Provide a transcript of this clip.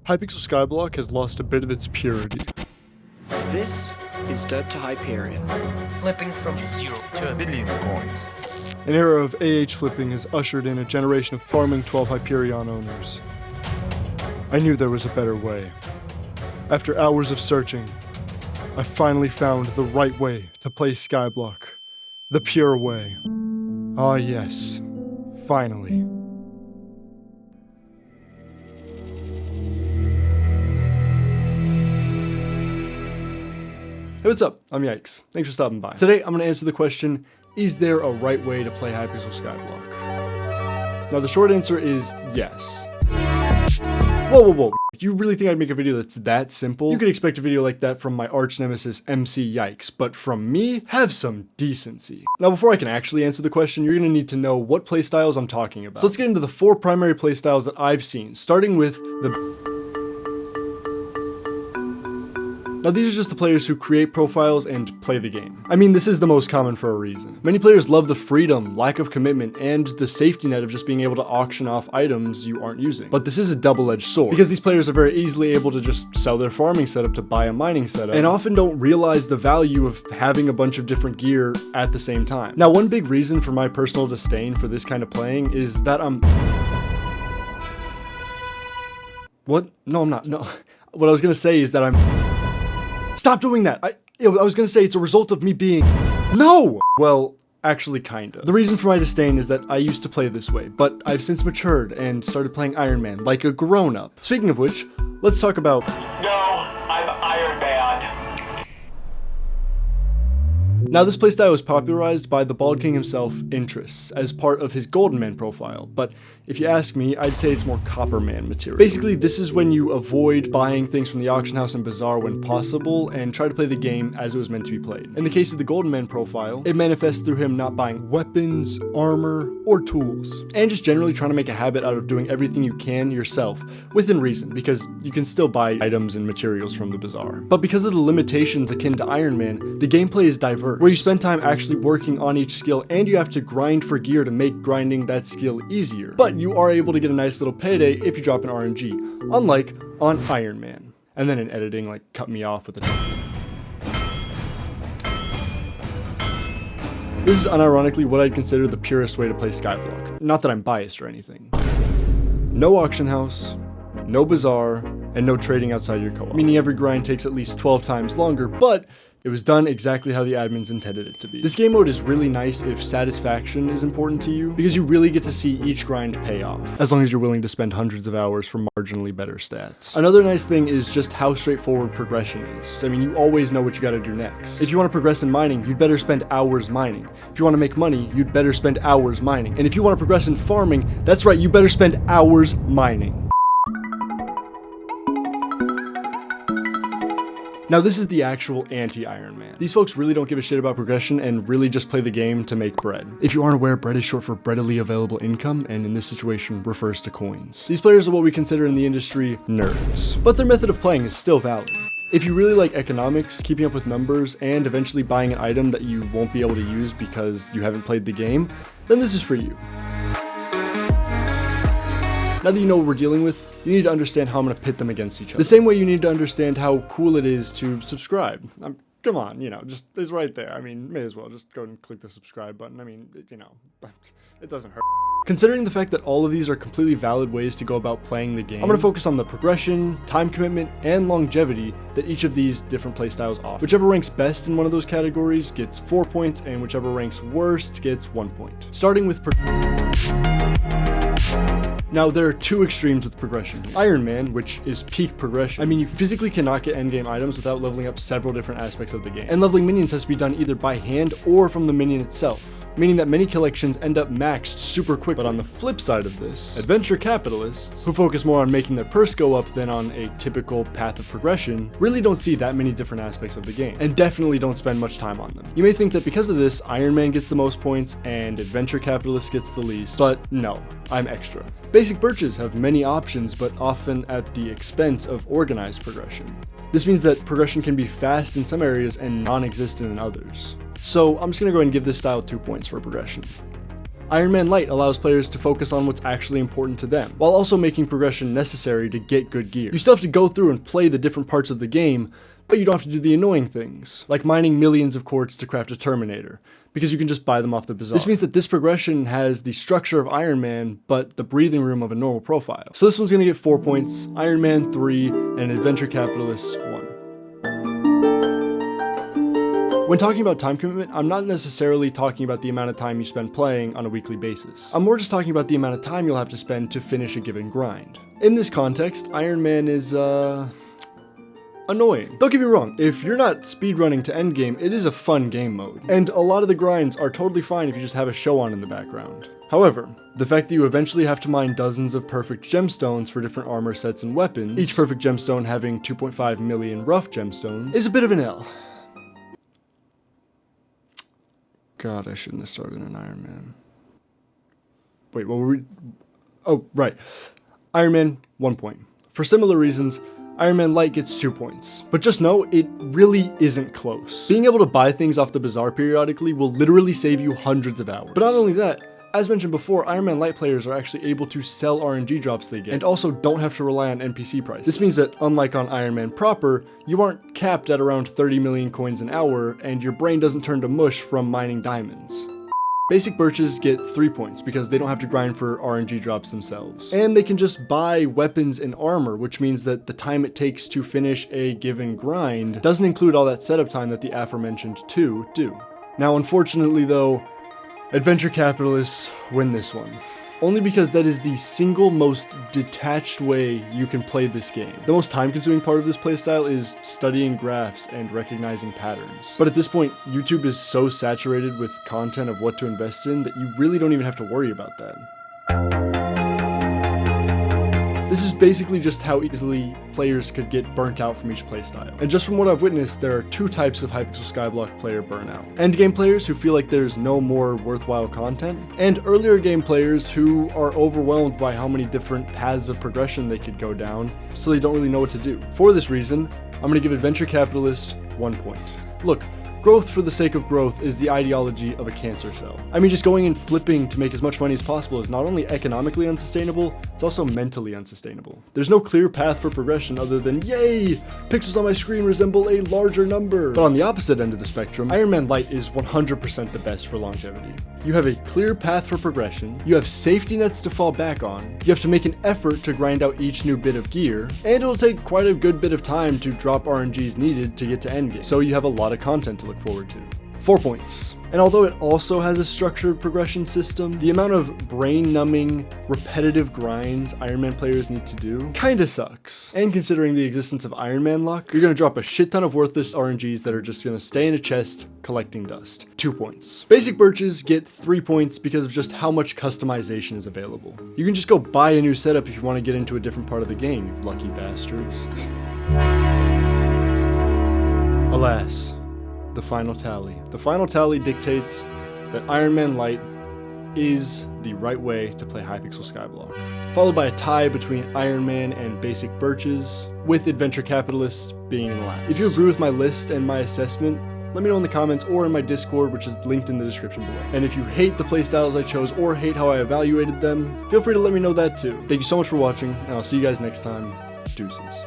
Hypixel Skyblock has lost a bit of its purity. This is Dirt to Hyperion. Flipping from 0 to a billion coins. An era of AH flipping has ushered in a generation of farming 12 Hyperion owners. I knew there was a better way. After hours of searching, I finally found the right way to play Skyblock. The pure way. Ah yes, finally. Hey, what's up? I'm Yikes. Thanks for stopping by. Today, I'm going to answer the question, is there a right way to play Hypixel Skyblock? Now, the short answer is yes. Whoa. You really think I'd make a video that's that simple? You could expect a video like that from my arch nemesis MC Yikes, but from me, have some decency. Now, before I can actually answer the question, you're going to need to know what playstyles I'm talking about. So let's get into the 4 primary playstyles that I've seen, starting with the... Now, these are just the players who create profiles and play the game. I mean, this is the most common for a reason. Many players love the freedom, lack of commitment, and the safety net of just being able to auction off items you aren't using. But this is a double-edged sword, because these players are very easily able to just sell their farming setup to buy a mining setup, and often don't realize the value of having a bunch of different gear at the same time. Now, one big reason for my personal disdain for this kind of playing is that What? No, I'm not. No. What I was gonna say is that Stop doing that! I was gonna say it's a result of me being... No! Well, actually kinda. The reason for my disdain is that I used to play this way, but I've since matured and started playing Ironman like a grown-up. Speaking of which, let's talk about... No, I'm Ironman. Now, this playstyle was popularized by the Bald King himself, Interest, as part of his Golden Man profile, but if you ask me, I'd say it's more Copper Man material. Basically, this is when you avoid buying things from the auction house and bazaar when possible, and try to play the game as it was meant to be played. In the case of the Golden Man profile, it manifests through him not buying weapons, armor, or tools, and just generally trying to make a habit out of doing everything you can yourself, within reason, because you can still buy items and materials from the bazaar. But because of the limitations akin to Iron Man, the gameplay is diverse, where you spend time actually working on each skill, and you have to grind for gear to make grinding that skill easier. But you are able to get a nice little payday if you drop an RNG, unlike on Iron Man. And then in editing, like, cut me off with a... This is unironically what I'd consider the purest way to play Skyblock. Not that I'm biased or anything. No auction house, no bazaar, and no trading outside your co-op. Meaning every grind takes at least 12 times longer, but it was done exactly how the admins intended it to be. This game mode is really nice if satisfaction is important to you, because you really get to see each grind pay off, as long as you're willing to spend hundreds of hours for marginally better stats. Another nice thing is just how straightforward progression is. I mean, you always know what you gotta do next. If you want to progress in mining, you'd better spend hours mining. If you want to make money, you'd better spend hours mining. And if you want to progress in farming, that's right, you better spend hours mining. Now, this is the actual anti-Iron Man. These folks really don't give a shit about progression and really just play the game to make bread. If you aren't aware, bread is short for readily available income, and in this situation refers to coins. These players are what we consider in the industry nerds, but their method of playing is still valid. If you really like economics, keeping up with numbers, and eventually buying an item that you won't be able to use because you haven't played the game, then this is for you. Now that you know what we're dealing with, you need to understand how I'm going to pit them against each other. The same way you need to understand how cool it is to subscribe. Come on, just, it's right there. I mean, may as well just go and click the subscribe button. I mean, it doesn't hurt. Considering the fact that all of these are completely valid ways to go about playing the game, I'm going to focus on the progression, time commitment, and longevity that each of these different playstyles offer. Whichever ranks best in one of those categories gets 4 points, and whichever ranks worst gets 1 point. Starting with Now, there are 2 extremes with progression. Iron Man, which is peak progression. I mean, you physically cannot get endgame items without leveling up several different aspects of the game. And leveling minions has to be done either by hand or from the minion itself, meaning that many collections end up maxed super quick. But on the flip side of this, adventure capitalists, who focus more on making their purse go up than on a typical path of progression, really don't see that many different aspects of the game, and definitely don't spend much time on them. You may think that because of this, Iron Man gets the most points and adventure capitalist gets the least, but no, I'm extra. Basic Birches have many options, but often at the expense of organized progression. This means that progression can be fast in some areas and non-existent in others. So I'm just gonna go ahead and give this style 2 points for progression. Ironman Lite allows players to focus on what's actually important to them, while also making progression necessary to get good gear. You still have to go through and play the different parts of the game, but you don't have to do the annoying things, like mining millions of quartz to craft a Terminator, because you can just buy them off the bazaar. This means that this progression has the structure of Iron Man, but the breathing room of a normal profile. So this one's gonna get 4 points, Iron Man 3, and Adventure Capitalist 1. When talking about time commitment, I'm not necessarily talking about the amount of time you spend playing on a weekly basis. I'm more just talking about the amount of time you'll have to spend to finish a given grind. In this context, Iron Man is, annoying. Don't get me wrong, if you're not speedrunning to endgame, it is a fun game mode. And a lot of the grinds are totally fine if you just have a show on in the background. However, the fact that you eventually have to mine dozens of perfect gemstones for different armor sets and weapons, each perfect gemstone having 2.5 million rough gemstones, is a bit of an L. God, I shouldn't have started an Iron Man. Wait, what were we? Oh, right. Iron Man, 1 point. For similar reasons, Iron Man Lite gets 2 points. But just know, it really isn't close. Being able to buy things off the bazaar periodically will literally save you hundreds of hours. But not only that, as mentioned before, Iron Man Lite players are actually able to sell RNG drops they get, and also don't have to rely on NPC prices. This means that, unlike on Iron Man proper, you aren't capped at around 30 million coins an hour, and your brain doesn't turn to mush from mining diamonds. Basic Birches get 3 points because they don't have to grind for RNG drops themselves. And they can just buy weapons and armor, which means that the time it takes to finish a given grind doesn't include all that setup time that the aforementioned two do. Now, unfortunately though, Adventure Capitalists win this one. Only because that is the single most detached way you can play this game. The most time-consuming part of this playstyle is studying graphs and recognizing patterns. But at this point, YouTube is so saturated with content of what to invest in that you really don't even have to worry about that. This is basically just how easily players could get burnt out from each playstyle. And just from what I've witnessed, there are two types of Hypixel Skyblock player burnout. Endgame players who feel like there's no more worthwhile content, and earlier game players who are overwhelmed by how many different paths of progression they could go down, so they don't really know what to do. For this reason, I'm going to give Adventure Capitalist 1 point. Look, growth for the sake of growth is the ideology of a cancer cell. I mean, just going and flipping to make as much money as possible is not only economically unsustainable, it's also mentally unsustainable. There's no clear path for progression other than, yay, pixels on my screen resemble a larger number. But on the opposite end of the spectrum, Iron Man Lite is 100% the best for longevity. You have a clear path for progression, you have safety nets to fall back on, you have to make an effort to grind out each new bit of gear, and it'll take quite a good bit of time to drop RNGs needed to get to endgame, so you have a lot of content to look forward to. 4 points. And although it also has a structured progression system, the amount of brain-numbing, repetitive grinds Iron Man players need to do kinda sucks. And considering the existence of Iron Man luck, you're gonna drop a shit ton of worthless RNGs that are just gonna stay in a chest collecting dust. 2 points. Basic Birches get 3 points because of just how much customization is available. You can just go buy a new setup if you want to get into a different part of the game, you lucky bastards. Alas. The final tally. The final tally dictates that Iron Man Lite is the right way to play Hypixel Skyblock, followed by a tie between Iron Man and Basic Birches, with Adventure Capitalists being in last. If you agree with my list and my assessment, let me know in the comments or in my Discord, which is linked in the description below. And if you hate the playstyles I chose or hate how I evaluated them, feel free to let me know that too. Thank you so much for watching, and I'll see you guys next time. Deuces.